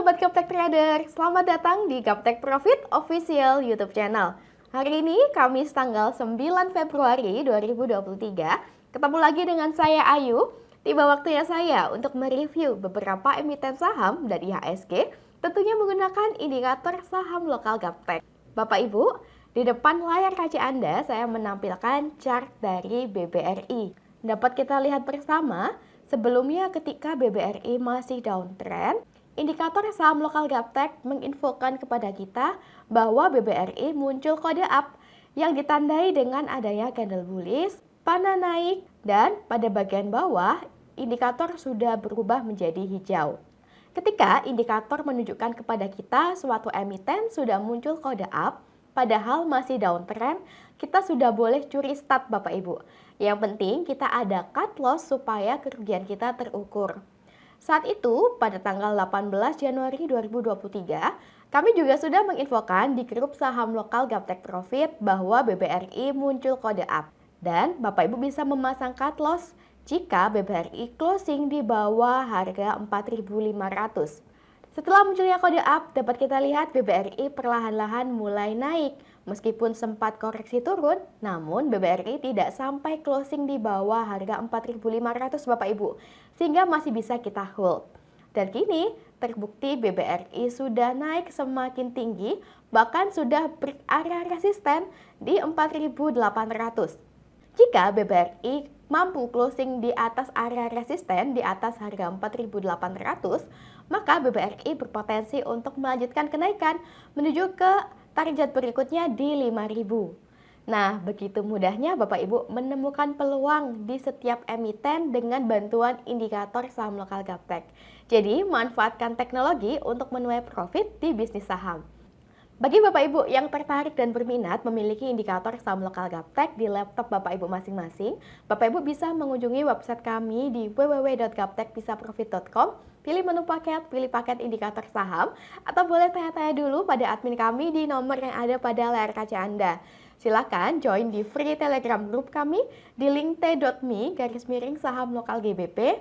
Sobat Gaptek Trader, selamat datang di Gaptek Profit Official YouTube channel. Hari ini Kamis tanggal 9 Februari 2023, ketemu lagi dengan saya Ayu. Tiba waktunya saya untuk mereview beberapa emiten saham dari IHSG, tentunya menggunakan indikator saham lokal Gaptek. Bapak Ibu, di depan layar kaca Anda saya menampilkan chart dari BBRI. Dapat kita lihat bersama, sebelumnya ketika BBRI masih downtrend, indikator saham lokal Gaptek menginfokan kepada kita bahwa BBRI muncul kode up yang ditandai dengan adanya candle bullish, panah naik, dan pada bagian bawah indikator sudah berubah menjadi hijau. Ketika indikator menunjukkan kepada kita suatu emiten sudah muncul kode up, padahal masih downtrend, kita sudah boleh curi start Bapak Ibu. Yang penting kita ada cut loss supaya kerugian kita terukur. Saat itu, pada tanggal 18 Januari 2023, kami juga sudah menginfokan di grup saham lokal Gaptek Profit bahwa BBRI muncul kode up. Dan Bapak Ibu bisa memasang cut loss jika BBRI closing di bawah harga 4.500. Setelah munculnya kode up, dapat kita lihat BBRI perlahan-lahan mulai naik. Meskipun sempat koreksi turun, namun BBRI tidak sampai closing di bawah harga 4.500 Bapak Ibu, sehingga masih bisa kita hold. Dan kini terbukti BBRI sudah naik semakin tinggi, bahkan sudah break area resisten di 4.800. Jika BBRI mampu closing di atas area resisten di atas harga 4.800, maka BBRI berpotensi untuk melanjutkan kenaikan menuju ke target berikutnya di 5.000. Nah, begitu mudahnya Bapak Ibu menemukan peluang di setiap emiten dengan bantuan indikator saham lokal Gaptek. Jadi, manfaatkan teknologi untuk menuai profit di bisnis saham. Bagi Bapak Ibu yang tertarik dan berminat memiliki indikator saham lokal Gaptek di laptop Bapak Ibu masing-masing, Bapak Ibu bisa mengunjungi website kami di www.gaptekbisaprofit.com, pilih menu paket, pilih paket indikator saham, atau boleh tanya-tanya dulu pada admin kami di nomor yang ada pada layar kaca Anda. Silakan join di free Telegram group kami di link t.me/saham lokal GBP.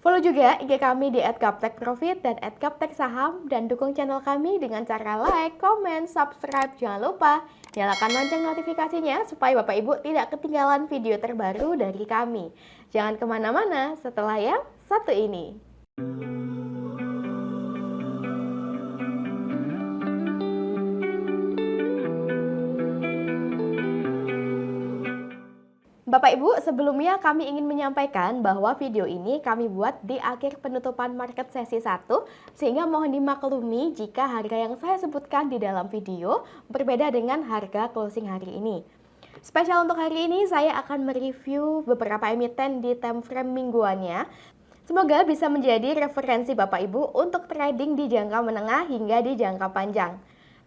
Follow juga IG kami di @gaptekprofit dan @gapteksaham, dan dukung channel kami dengan cara like, comment, subscribe. Jangan lupa nyalakan lonceng notifikasinya supaya Bapak Ibu tidak ketinggalan video terbaru dari kami. Jangan kemana-mana setelah yang satu ini. Bapak Ibu, sebelumnya kami ingin menyampaikan bahwa video ini kami buat di akhir penutupan market sesi 1, sehingga mohon dimaklumi jika harga yang saya sebutkan di dalam video berbeda dengan harga closing hari ini. Spesial untuk hari ini saya akan mereview beberapa emiten di time frame mingguannya. Semoga bisa menjadi referensi Bapak Ibu untuk trading di jangka menengah hingga di jangka panjang.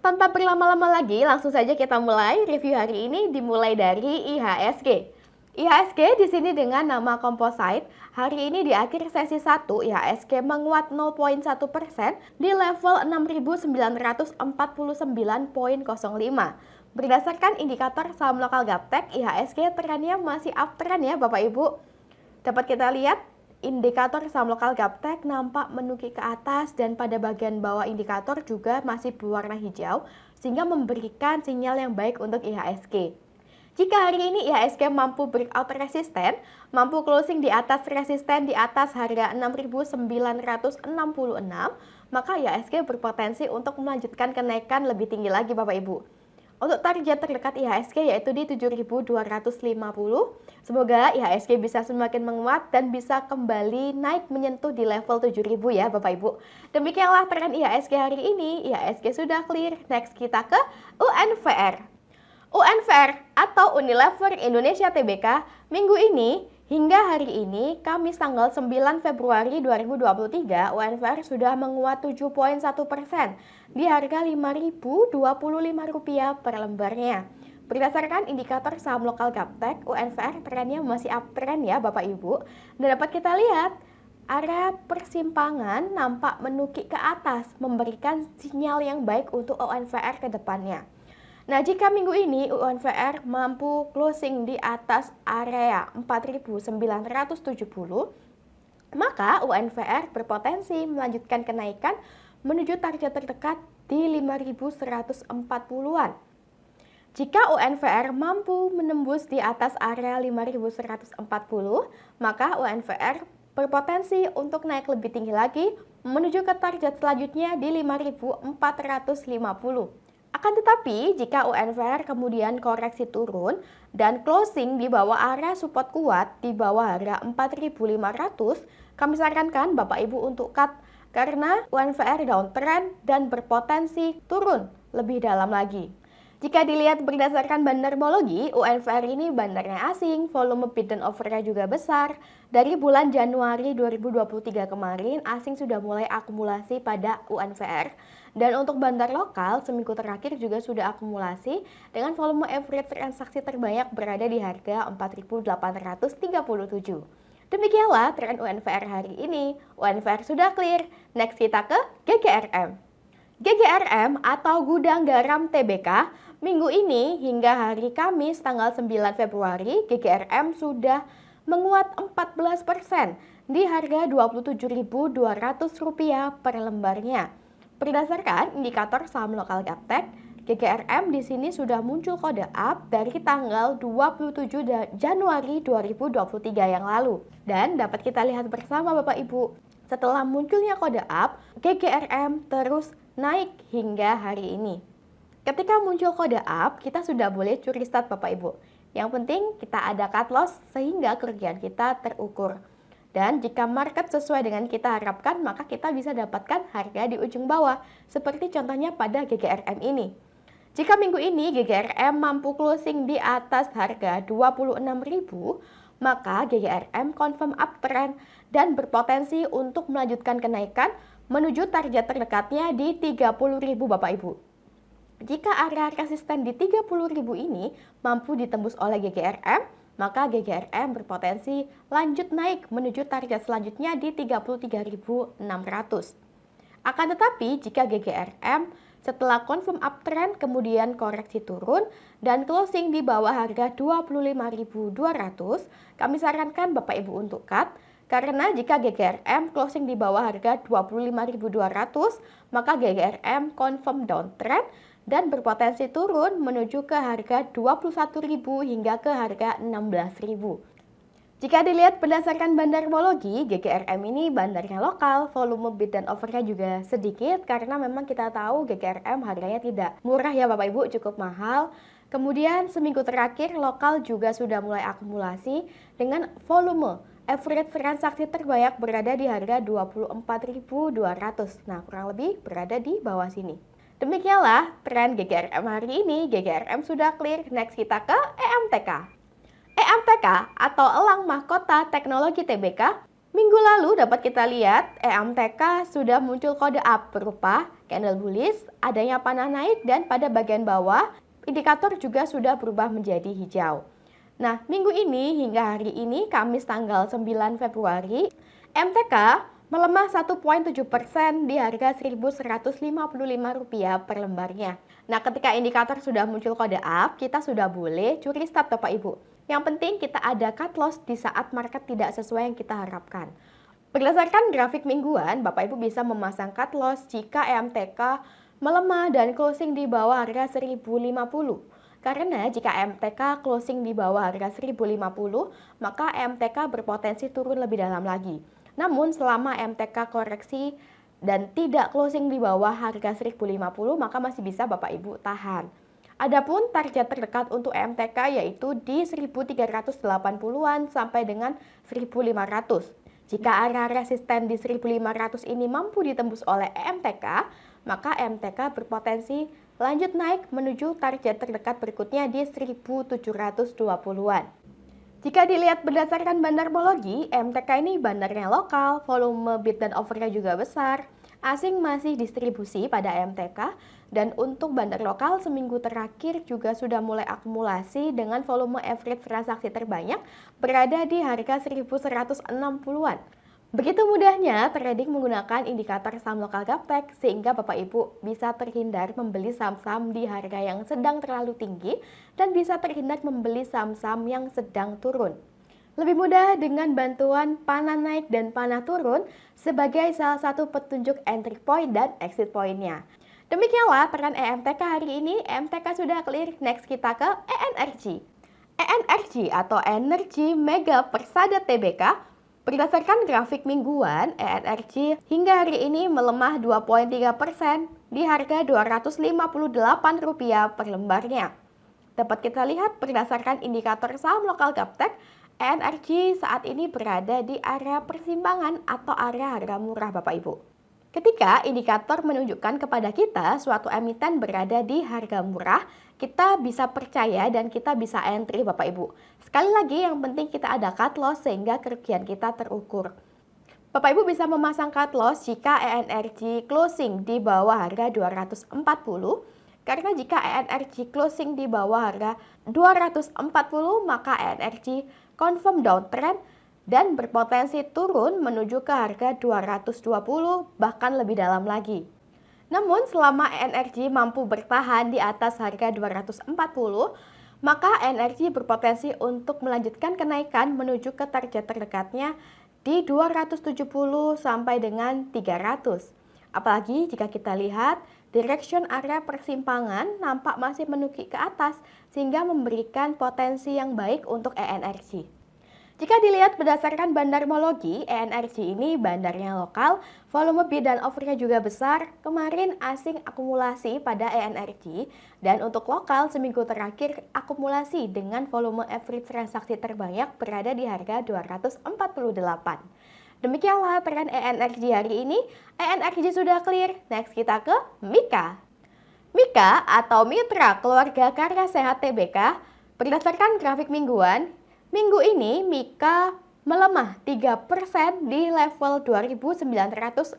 Tanpa berlama-lama lagi, langsung saja kita mulai review hari ini dimulai dari IHSG. IHSG di sini dengan nama Composite, hari ini di akhir sesi 1 IHSG menguat 0,1% di level 6.949,05. Berdasarkan indikator saham lokal Gaptek, IHSG trennya masih uptrend ya Bapak Ibu. Dapat kita lihat indikator saham lokal Gaptek nampak menukik ke atas dan pada bagian bawah indikator juga masih berwarna hijau, sehingga memberikan sinyal yang baik untuk IHSG. Jika hari ini IHSG mampu breakout resisten, mampu closing di atas resisten di atas harga 6.966, maka IHSG berpotensi untuk melanjutkan kenaikan lebih tinggi lagi Bapak Ibu. Untuk target terdekat IHSG yaitu di 7.250. Semoga IHSG bisa semakin menguat dan bisa kembali naik menyentuh di level 7.000 ya Bapak Ibu. Demikianlah tren IHSG hari ini. IHSG sudah clear. Next kita ke UNVR. UNVR atau Unilever Indonesia Tbk minggu ini hingga hari ini Kamis tanggal 9 Februari 2023 UNVR sudah menguat 7,1% di harga Rp5.025 per lembarnya. Berdasarkan indikator saham lokal Gaptek, UNVR trennya masih uptrend ya Bapak Ibu. Dan dapat kita lihat area persimpangan nampak menukik ke atas, memberikan sinyal yang baik untuk UNVR ke depannya. Nah, jika minggu ini UNVR mampu closing di atas area 4.970, maka UNVR berpotensi melanjutkan kenaikan menuju target terdekat di 5.140-an. Jika UNVR mampu menembus di atas area 5.140, maka UNVR berpotensi untuk naik lebih tinggi lagi menuju ke target selanjutnya di 5.450. Akan tetapi, jika UNVR kemudian koreksi turun dan closing di bawah area support kuat di bawah harga 4.500, kami sarankan Bapak Ibu untuk cut karena UNVR downtrend dan berpotensi turun lebih dalam lagi. Jika dilihat berdasarkan bandarmologi, UNVR ini bandarnya asing, volume bid dan offernya juga besar. Dari bulan Januari 2023 kemarin, asing sudah mulai akumulasi pada UNVR. Dan untuk bandar lokal, seminggu terakhir juga sudah akumulasi dengan volume average transaksi terbanyak berada di harga 4.837. Demikianlah tren UNVR hari ini. UNVR sudah clear, next kita ke GGRM. GGRM atau Gudang Garam TBK, minggu ini hingga hari Kamis tanggal 9 Februari, GGRM sudah menguat 14% di harga Rp27.200 per lembarnya. Berdasarkan indikator saham lokal Gaptek, GGRM di sini sudah muncul kode up dari tanggal 27 Januari 2023 yang lalu. Dan dapat kita lihat bersama Bapak Ibu, setelah munculnya kode up, GGRM terus naik hingga hari ini. Ketika muncul kode up, kita sudah boleh curi start Bapak Ibu. Yang penting kita ada cut loss sehingga kerugian kita terukur. Dan jika market sesuai dengan kita harapkan, maka kita bisa dapatkan harga di ujung bawah, seperti contohnya pada GGRM ini. Jika minggu ini GGRM mampu closing di atas harga 26.000, maka GGRM confirm uptrend dan berpotensi untuk melanjutkan kenaikan menuju target terdekatnya di 30.000 Bapak Ibu. Jika area resisten di 30.000 ini mampu ditembus oleh GGRM, maka GGRM berpotensi lanjut naik menuju target selanjutnya di 33.600. Akan tetapi jika GGRM setelah confirm uptrend kemudian koreksi turun dan closing di bawah harga 25.200, kami sarankan Bapak Ibu untuk cut. Karena jika GGRM closing di bawah harga 25.200, maka GGRM confirm downtrend dan berpotensi turun menuju ke harga 21.000 hingga ke harga 16.000. Jika dilihat berdasarkan bandarmologi, GGRM ini bandarnya lokal, volume bid dan offernya juga sedikit karena memang kita tahu GGRM harganya tidak murah ya Bapak Ibu, cukup mahal. Kemudian seminggu terakhir lokal juga sudah mulai akumulasi dengan volume average transaksi terbanyak berada di harga 24.200. Nah, kurang lebih berada di bawah sini. Demikianlah tren GGRM hari ini. GGRM sudah clear. Next kita ke EMTK. EMTK atau Elang Mahkota Teknologi TBK. Minggu lalu dapat kita lihat EMTK sudah muncul kode up berupa candle bullish, adanya panah naik dan pada bagian bawah indikator juga sudah berubah menjadi hijau. Nah, minggu ini hingga hari ini, Kamis tanggal 9 Februari, MTK melemah 1,7% di harga Rp1.155 per lembarnya. Nah, ketika indikator sudah muncul kode up, kita sudah boleh curi start Bapak Ibu. Yang penting kita ada cut loss di saat market tidak sesuai yang kita harapkan. Berdasarkan grafik mingguan, Bapak Ibu bisa memasang cut loss jika MTK melemah dan closing di bawah harga 1.050. Karena jika MTK closing di bawah harga 1.050, maka MTK berpotensi turun lebih dalam lagi. Namun selama MTK koreksi dan tidak closing di bawah harga 1.050, maka masih bisa Bapak Ibu tahan. Adapun target terdekat untuk MTK yaitu di 1.380-an sampai dengan 1.500. Jika area resisten di 1.500 ini mampu ditembus oleh MTK, maka MTK berpotensi lanjut naik menuju target terdekat berikutnya di 1.720-an. Jika dilihat berdasarkan bandarmologi, MTK ini bandarnya lokal, volume bid dan offernya juga besar. Asing masih distribusi pada MTK, dan untuk bandar lokal seminggu terakhir juga sudah mulai akumulasi dengan volume average transaksi terbanyak berada di harga 1.160-an. Begitu mudahnya trading menggunakan indikator saham lokal Gaptek sehingga Bapak Ibu bisa terhindar membeli saham-saham di harga yang sedang terlalu tinggi dan bisa terhindar membeli saham-saham yang sedang turun. Lebih mudah dengan bantuan panah naik dan panah turun sebagai salah satu petunjuk entry point dan exit point-nya. Demikianlah tren EMTK hari ini. EMTK sudah clear, next kita ke ENRG. ENRG atau Energi Mega Persada Tbk. Berdasarkan grafik mingguan, ENRG hingga hari ini melemah 2,3% di harga Rp258 per lembarnya. Dapat kita lihat berdasarkan indikator saham lokal Gaptek, ENRG saat ini berada di area persimpangan atau area harga murah Bapak Ibu. Ketika indikator menunjukkan kepada kita suatu emiten berada di harga murah, kita bisa percaya dan kita bisa entry Bapak Ibu. Sekali lagi yang penting kita ada cut loss sehingga kerugian kita terukur. Bapak Ibu bisa memasang cut loss jika ENRG closing di bawah harga 240, karena jika ENRG closing di bawah harga 240 maka ENRG confirm downtrend dan berpotensi turun menuju ke harga 220 bahkan lebih dalam lagi. Namun selama ENRG mampu bertahan di atas harga 240, maka ENRG berpotensi untuk melanjutkan kenaikan menuju ke target terdekatnya di 270 sampai dengan 300. Apalagi jika kita lihat direction area persimpangan nampak masih menukik ke atas sehingga memberikan potensi yang baik untuk ENRG. Jika dilihat berdasarkan bandarmologi, ENRG ini bandarnya lokal, volume bid dan offer-nya juga besar. Kemarin asing akumulasi pada ENRG, dan untuk lokal seminggu terakhir akumulasi dengan volume average transaksi terbanyak berada di harga 248. Demikianlah tren ENRG hari ini. ENRG sudah clear, next kita ke Mika. Mika atau Mitra Keluarga Karya Sehat Tbk, berdasarkan grafik mingguan, minggu ini Mika melemah 3% di level Rp2.960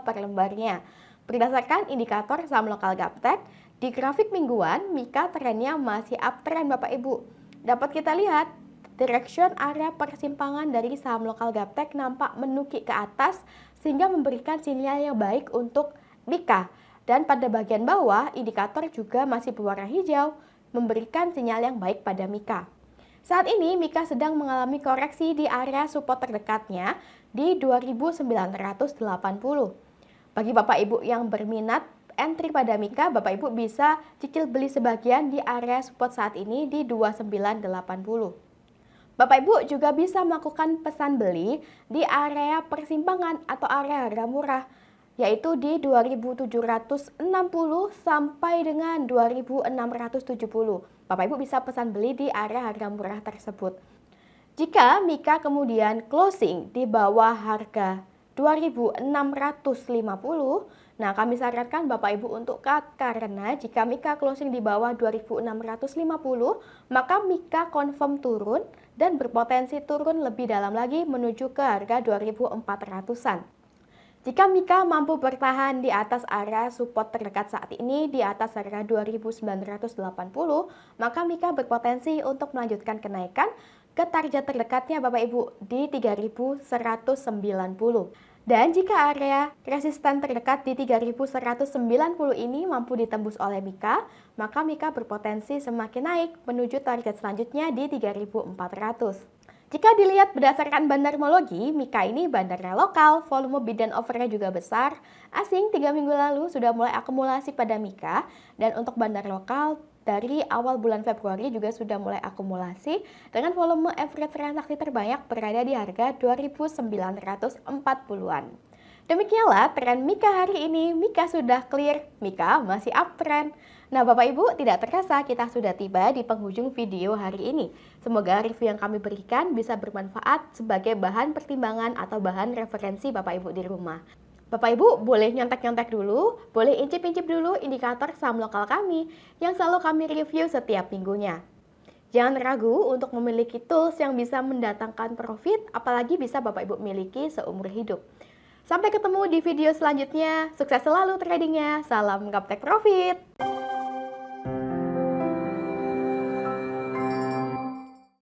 per lembarnya. Berdasarkan indikator saham lokal Gaptek, di grafik mingguan Mika trennya masih uptrend Bapak Ibu. Dapat kita lihat, direction area persimpangan dari saham lokal Gaptek nampak menukik ke atas sehingga memberikan sinyal yang baik untuk Mika. Dan pada bagian bawah, indikator juga masih berwarna hijau, memberikan sinyal yang baik pada Mika. Saat ini Mika sedang mengalami koreksi di area support terdekatnya di 2.980. Bagi Bapak Ibu yang berminat entry pada Mika, Bapak Ibu bisa cicil beli sebagian di area support saat ini di 2980. Bapak Ibu juga bisa melakukan pesan beli di area persimpangan atau area harga murah, yaitu di 2.760 sampai dengan 2.670. Bapak Ibu bisa pesan beli di area harga murah tersebut. Jika Mika kemudian closing di bawah harga 2.650, nah kami sarankan Bapak Ibu untuk cut, karena jika Mika closing di bawah 2.650, maka Mika confirm turun dan berpotensi turun lebih dalam lagi menuju ke harga 2.400-an. Jika Mika mampu bertahan di atas area support terdekat saat ini di atas harga 2.980, maka Mika berpotensi untuk melanjutkan kenaikan ke target terdekatnya Bapak Ibu di 3.190. Dan jika area resisten terdekat di 3.190 ini mampu ditembus oleh Mika, maka Mika berpotensi semakin naik menuju target selanjutnya di 3.400. Jika dilihat berdasarkan bandarmologi, Mika ini bandarnya lokal, volume bid dan offer-nya juga besar. Asing 3 minggu lalu sudah mulai akumulasi pada Mika, dan untuk bandar lokal dari awal bulan Februari juga sudah mulai akumulasi dengan volume average transaksi terbanyak berada di harga 2.940-an. Demikianlah tren Mika hari ini. Mika sudah clear, Mika masih uptrend. Nah Bapak Ibu, tidak terasa kita sudah tiba di penghujung video hari ini. Semoga review yang kami berikan bisa bermanfaat sebagai bahan pertimbangan atau bahan referensi Bapak Ibu di rumah. Bapak Ibu boleh nyontek-nyontek dulu, boleh incip-incip dulu indikator saham lokal kami yang selalu kami review setiap minggunya. Jangan ragu untuk memiliki tools yang bisa mendatangkan profit, apalagi bisa Bapak Ibu miliki seumur hidup. Sampai ketemu di video selanjutnya. Sukses selalu tradingnya. Salam Gaptek Profit!